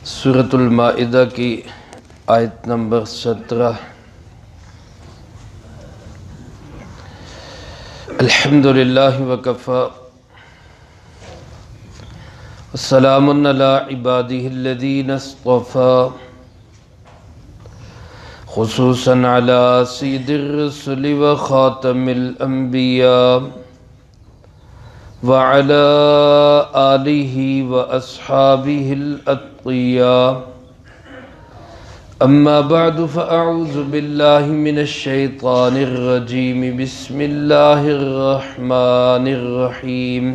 سورۃ المائدہ کی آیت نمبر 17۔ الحمدللہ وکفی والسلام علی عبادہ الذین اصطفی خصوصا علی سید الرسل وخاتم الانبیاء وعلى آلہ واصحابہ الاتقیاء اما بعد فاعوذ باللہ من الشیطان الرجیم بسم اللہ الرحمن الرحیم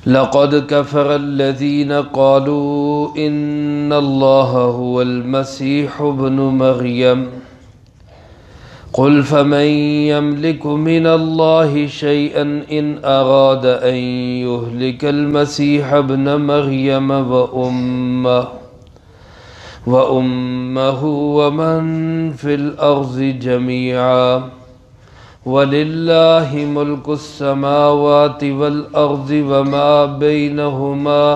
لقد كفر الذين قالوا إن الله هو المسيح ابن مريم قل فمن يملك من الله شيئا إن أراد أن يهلك المسيح ابن مريم وأمه ومن في الأرض جميعا ولله ملك السماوات والأرض وما بينهما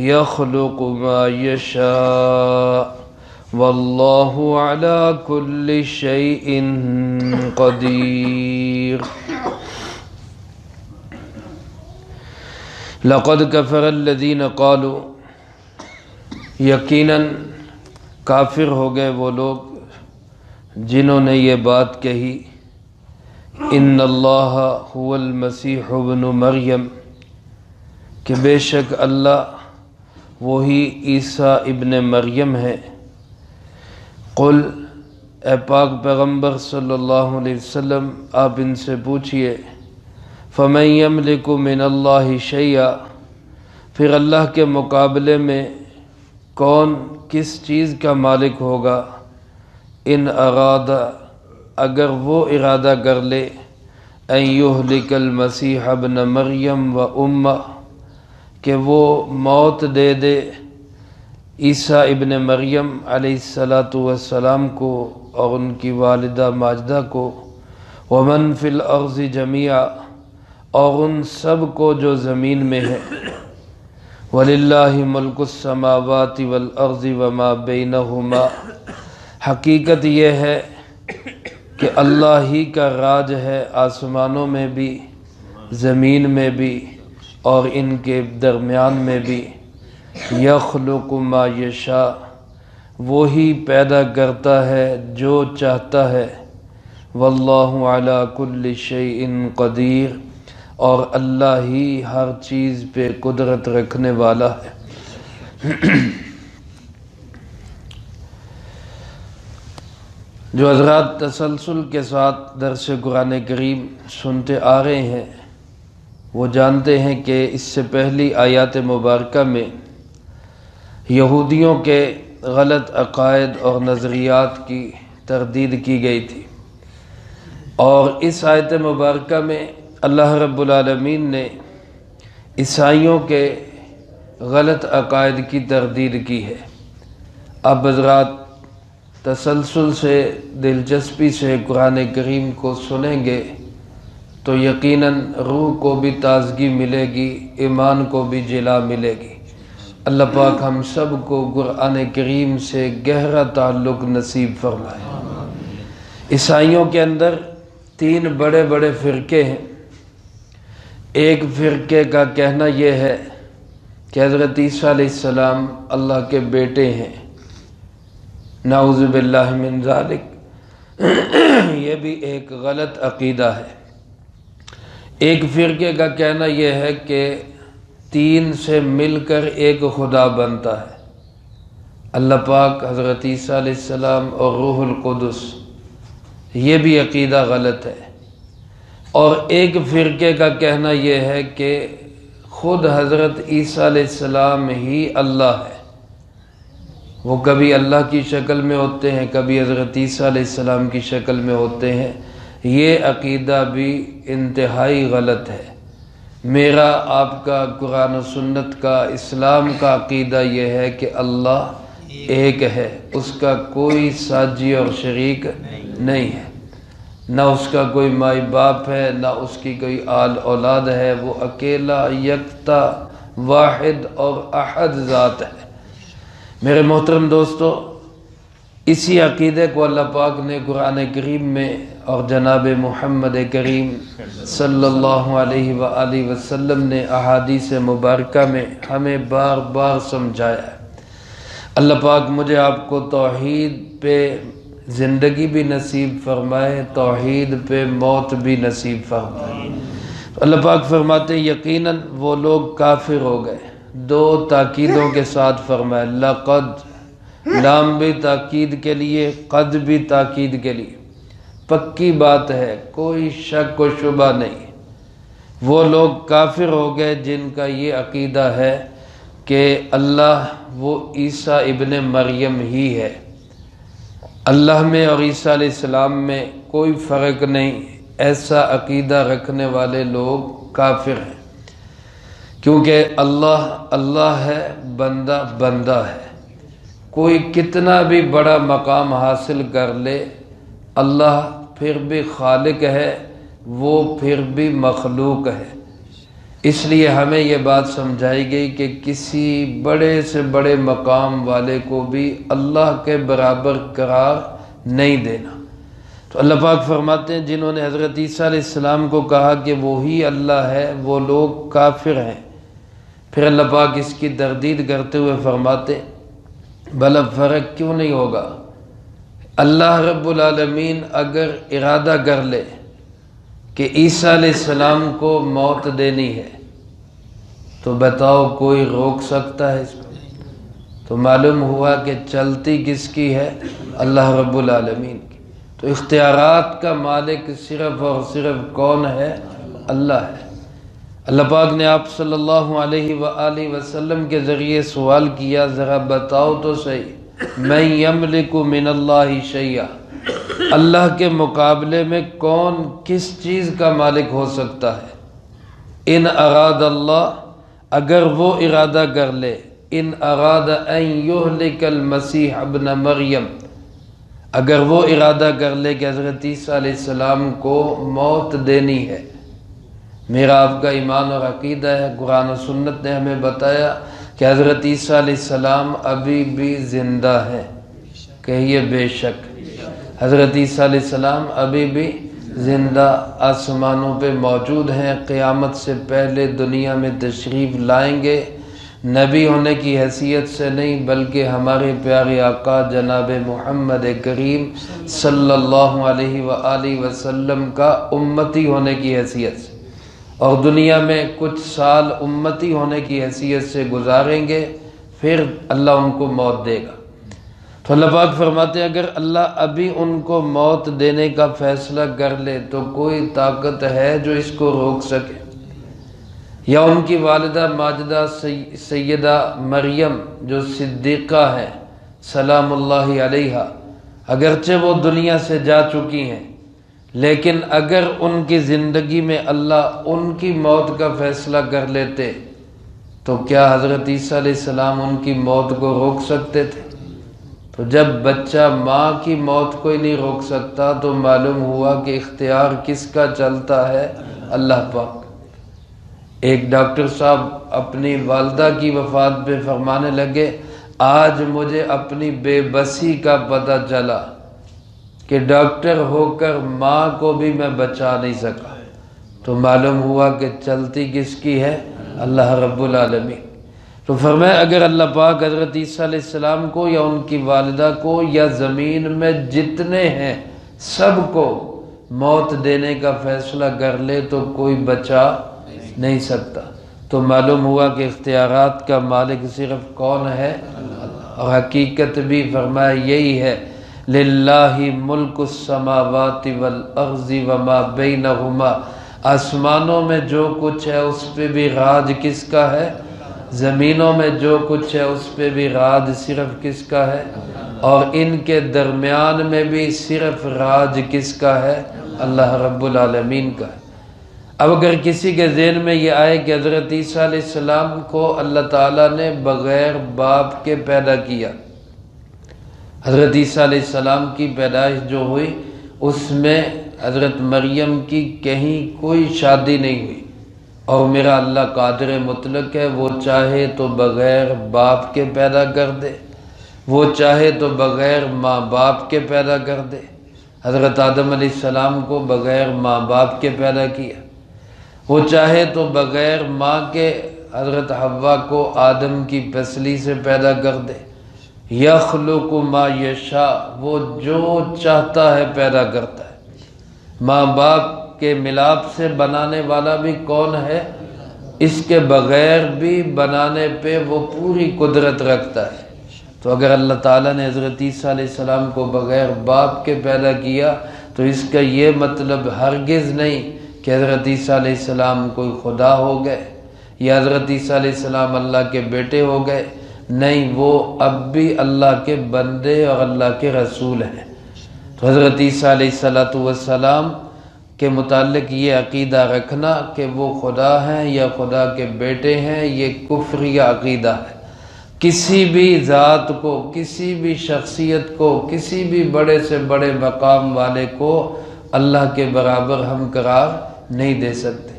يخلق ما يشاء والله على كل شيء قدير لقد كفر الذين قالوا یقیناً کافر ہو گئے وہ لوگ جنہوں نے یہ بات کہی ان اللہ هو المسیح ابن مریم کہ بے شک اللہ وہی عیسیٰ ابن مریم ہے۔ قل اے پاک پیغمبر صلی اللہ علیہ وسلم آپ ان سے پوچھئے فمن یملک من اللہ شیئا پھر اللہ کے مقابلے میں کون کس چیز کا مالک ہوگا ان ارادہ اگر وہ ارادہ کر لے ان یہلک المسیح ابن مریم و امہ کہ وہ موت دے دے عیسیٰ ابن مریم علیہ السلام کو اور ان کی والدہ ماجدہ کو ومن فی الارض جمیعا اور ان سب کو جو زمین میں ہے وَلِلَّهِ مُلْكُ السَّمَاوَاتِ وَالْأَرْضِ وَمَا بَيْنَهُمَا حقیقت یہ ہے کہ اللہ ہی کا راج ہے آسمانوں میں بھی زمین میں بھی اور ان کے درمیان میں بھی یخلق ما یشاء وہی پیدا کرتا ہے جو چاہتا ہے واللہ علی کل شیء قدیر اور اللہ ہی ہر چیز پہ قدرت رکھنے والا ہے۔ جو حضرات تسلسل کے ساتھ درس قرآن کریم سنتے آ رہے ہیں وہ جانتے ہیں کہ اس سے پہلی آیات مبارکہ میں یہودیوں کے غلط عقائد اور نظریات کی تردید کی گئی تھی، اور اس آیت مبارکہ میں اللہ رب العالمین نے عیسائیوں کے غلط عقائد کی تردید کی ہے۔ آپ حضرات تسلسل سے دلچسپی سے قرآن کریم کو سنیں گے تو یقیناً روح کو بھی تازگی ملے گی، ایمان کو بھی جلا ملے گی۔ اللہ پاک ہم سب کو قرآن کریم سے گہرا تعلق نصیب فرمائے۔ عیسائیوں کے اندر تین بڑے بڑے فرقے ہیں۔ ایک فرقے کا کہنا یہ ہے کہ حضرت عیسیٰ علیہ السلام اللہ کے بیٹے ہیں، نعوذ باللہ من ذالک، یہ بھی ایک غلط عقیدہ ہے۔ ایک فرقے کا کہنا یہ ہے کہ تین سے مل کر ایک خدا بنتا ہے، اللہ پاک، حضرت عیسیٰ علیہ السلام اور روح القدس، یہ بھی عقیدہ غلط ہے۔ اور ایک فرقے کا کہنا یہ ہے کہ خود حضرت عیسیٰ علیہ السلام ہی اللہ ہے، وہ کبھی اللہ کی شکل میں ہوتے ہیں، کبھی حضرت عیسیٰ علیہ السلام کی شکل میں ہوتے ہیں۔ یہ عقیدہ بھی انتہائی غلط ہے۔ میرا آپ کا قرآن و سنت کا اسلام کا عقیدہ یہ ہے کہ اللہ ایک ہے، اس کا کوئی ساجی اور شریک نہیں ہے، نہ اس کا کوئی مائی باپ ہے، نہ اس کی کوئی آل اولاد ہے، وہ اکیلا یکتا واحد اور احد ذات ہے۔ میرے محترم دوستو، اسی عقیدے کو اللہ پاک نے قرآن کریم میں اور جناب محمد کریم صلی اللہ علیہ وآلہ وسلم نے احادیث مبارکہ میں ہمیں بار بار سمجھایا ہے۔ اللہ پاک مجھے آپ کو توحید پہ زندگی بھی نصیب فرمائے، توحید پہ موت بھی نصیب فرمائے۔ اللہ پاک فرماتے ہیں یقیناً وہ لوگ کافر ہو گئے۔ دو تاکیدوں کے ساتھ فرمایا، لقد، لام بھی تاکید کے لیے، قد بھی تاکید کے لیے، پکی بات ہے، کوئی شک و شبہ نہیں۔ وہ لوگ کافر ہو گئے جن کا یہ عقیدہ ہے کہ اللہ وہ عیسیٰ ابن مریم ہی ہے، اللہ میں اور عیسیٰ علیہ السلام میں کوئی فرق نہیں، ایسا عقیدہ رکھنے والے لوگ کافر ہیں، کیونکہ اللہ اللہ ہے، بندہ بندہ ہے۔ کوئی کتنا بھی بڑا مقام حاصل کر لے، اللہ پھر بھی خالق ہے، وہ پھر بھی مخلوق ہے۔ اس لیے ہمیں یہ بات سمجھائی گئی کہ کسی بڑے سے بڑے مقام والے کو بھی اللہ کے برابر قرار نہیں دینا۔ تو اللہ پاک فرماتے ہیں جنہوں نے حضرت عیسیٰ علیہ السلام کو کہا کہ وہی اللہ ہے، وہ لوگ کافر ہیں۔ پھر اللہ پاک اس کی تردید کرتے ہوئے فرماتے بھلا فرق کیوں نہیں ہوگا؟ اللہ رب العالمین اگر ارادہ کر لے کہ عیسیٰ علیہ السلام کو موت دینی ہے تو بتاؤ کوئی روک سکتا ہے اس کو؟ تو معلوم ہوا کہ چلتی کس کی ہے؟ اللہ رب العالمین کی۔ تو اختیارات کا مالک صرف اور صرف کون ہے؟ اللہ ہے۔ اللہ پاک نے آپ صلی اللہ علیہ وآلہ وسلم کے ذریعے سوال کیا، ذرا بتاؤ تو صحیح، من یملک من اللہ شیئا، اللہ کے مقابلے میں کون کس چیز کا مالک ہو سکتا ہے؟ ان اراد اللہ، اگر وہ ارادہ کر لے، ان اراد ان یہلک المسیح ابن مریم، اگر وہ ارادہ کر لے کہ حضرت عیسیٰ علیہ السلام کو موت دینی ہے۔ میرا آپ کا ایمان اور عقیدہ ہے، قرآن و سنت نے ہمیں بتایا کہ حضرت عیسیٰ علیہ السلام ابھی بھی زندہ ہے۔ کہیے بے شک، حضرت عیسیٰ علیہ السلام ابھی بھی زندہ آسمانوں پہ موجود ہیں، قیامت سے پہلے دنیا میں تشریف لائیں گے، نبی ہونے کی حیثیت سے نہیں بلکہ ہمارے پیارے آقا جناب محمد کریم صلی اللہ علیہ وآلہ وسلم کا امتی ہونے کی حیثیت سے، اور دنیا میں کچھ سال امتی ہونے کی حیثیت سے گزاریں گے، پھر اللہ ان کو موت دے گا۔ تو اللہ پاک فرماتے ہیں اگر اللہ ابھی ان کو موت دینے کا فیصلہ کر لے تو کوئی طاقت ہے جو اس کو روک سکے؟ یا ان کی والدہ ماجدہ سیدہ مریم جو صدیقہ ہے سلام اللہ علیہا، اگرچہ وہ دنیا سے جا چکی ہیں، لیکن اگر ان کی زندگی میں اللہ ان کی موت کا فیصلہ کر لیتے تو کیا حضرت عیسیٰ علیہ السلام ان کی موت کو روک سکتے تھے؟ تو جب بچہ ماں کی موت کو ہی نہیں روک سکتا تو معلوم ہوا کہ اختیار کس کا چلتا ہے؟ اللہ پاک۔ ایک ڈاکٹر صاحب اپنی والدہ کی وفات پہ فرمانے لگے، آج مجھے اپنی بے بسی کا پتہ چلا کہ ڈاکٹر ہو کر ماں کو بھی میں بچا نہیں سکا۔ تو معلوم ہوا کہ چلتی کس کی ہے؟ اللہ رب العالمین۔ تو فرمایا اگر اللہ پاک حضرت عیسیٰ علیہ السلام کو یا ان کی والدہ کو یا زمین میں جتنے ہیں سب کو موت دینے کا فیصلہ کر لے تو کوئی بچا نہیں سکتا۔ تو معلوم ہوا کہ اختیارات کا مالک صرف کون ہے؟ اور حقیقت بھی فرمایا یہی ہے، للہ ملک السماوات والارض وما بینہما، آسمانوں میں جو کچھ ہے اس پہ بھی راج کس کا ہے؟ زمینوں میں جو کچھ ہے اس پہ بھی راج صرف کس کا ہے؟ اور ان کے درمیان میں بھی صرف راج کس کا ہے؟ اللہ رب العالمین کا ہے۔ اب اگر کسی کے ذہن میں یہ آئے کہ حضرت عیسیٰ علیہ السلام کو اللہ تعالیٰ نے بغیر باپ کے پیدا کیا، حضرت عیسیٰ علیہ السلام کی پیدائش جو ہوئی اس میں حضرت مریم کی کہیں کوئی شادی نہیں ہوئی، اور میرا اللہ قادر مطلق ہے، وہ چاہے تو بغیر باپ کے پیدا کر دے، وہ چاہے تو بغیر ماں باپ کے پیدا کر دے۔ حضرت آدم علیہ السلام کو بغیر ماں باپ کے پیدا کیا، وہ چاہے تو بغیر ماں کے حضرت حوا کو آدم کی پسلی سے پیدا کر دے۔ یخلق ما یشاء، وہ جو چاہتا ہے پیدا کرتا ہے۔ ماں باپ کے ملاپ سے بنانے والا بھی کون ہے؟ اس کے بغیر بھی بنانے پہ وہ پوری قدرت رکھتا ہے۔ تو اگر اللہ تعالیٰ نے حضرت عیسیٰ علیہ السلام کو بغیر باپ کے پیدا کیا تو اس کا یہ مطلب ہرگز نہیں کہ حضرت عیسیٰ علیہ السلام کوئی خدا ہو گئے یا حضرت عیسیٰ علیہ السلام اللہ کے بیٹے ہو گئے، نہیں، وہ اب بھی اللہ کے بندے اور اللہ کے رسول ہیں۔ تو حضرت عیسیٰ علیہ السلام کے متعلق یہ عقیدہ رکھنا کہ وہ خدا ہیں یا خدا کے بیٹے ہیں، یہ کفری عقیدہ ہے۔ کسی بھی ذات کو، کسی بھی شخصیت کو، کسی بھی بڑے سے بڑے مقام والے کو اللہ کے برابر ہم قرار نہیں دے سکتے،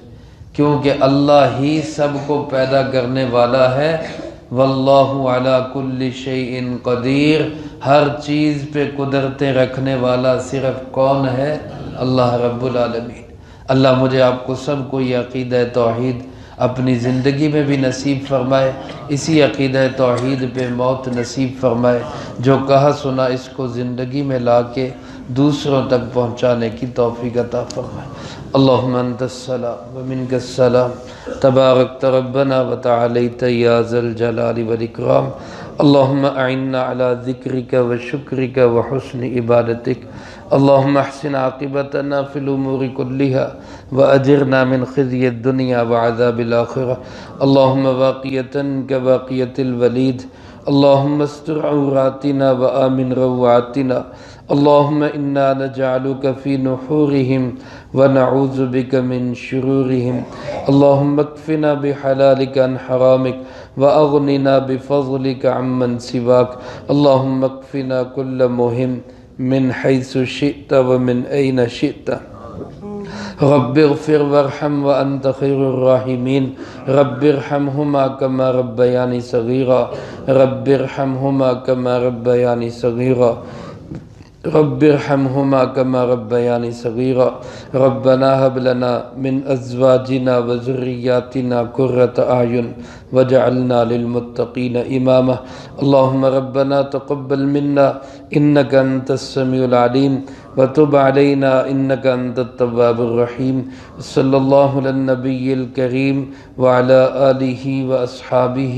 کیونکہ اللہ ہی سب کو پیدا کرنے والا ہے۔ واللہ علی کل شیء قدیر، ہر چیز پہ قدرتیں رکھنے والا صرف کون ہے؟ اللہ رب العالمین۔ اللہ مجھے آپ کو سب کو یہ عقیدہ توحید اپنی زندگی میں بھی نصیب فرمائے، اسی عقیدہ توحید پہ موت نصیب فرمائے، جو کہا سنا اس کو زندگی میں لا کے دوسروں تک پہنچانے کی توفیق عطا فرمائے۔ اللہم انت السلام ومنک السلام، تبارکت ربنا وتعالیت یا ذا الجلال والاکرام۔ اللہم اعنا علی ذکرک وشکرک وحسن عبادتک۔ اللہم احسن عاقبتنا فی الامور کلہا واجرنا من خزی الدنیا وعذاب الآخرہ۔ اللہم واقیتا کواقیت الولید، اللہم استر عوراتنا وآمن روعاتنا۔ اللہم انا نجعلک فی نحورہم ونعوذ بک من شرورہم۔ اللہم اکفنا بحلالک عن حرامک واغننا بفضلک عمن سواک۔ اللہم اکفنا کل مہم من حیث شئت ومن این شئت۔ رب اغفر وارحم وانت خیر الراحمین۔ رب ارحمہما کما ربیانی صغیرا۔ رب ارحمہما کما ربیانی صغیرا۔ رب ارحمہما کما ربیانی صغیرا۔ ربنا ہب لنا من ازواجنا وذریاتنا قرۃ اعین واجعلنا للمتقین اماما۔ اللہم ربنا تقبل منا انک انت السمیع العلیم وتب علینا انک انت التواب الرحیم۔ صلی اللہ علی النبی الکریم وعلی آلہ واصحابہ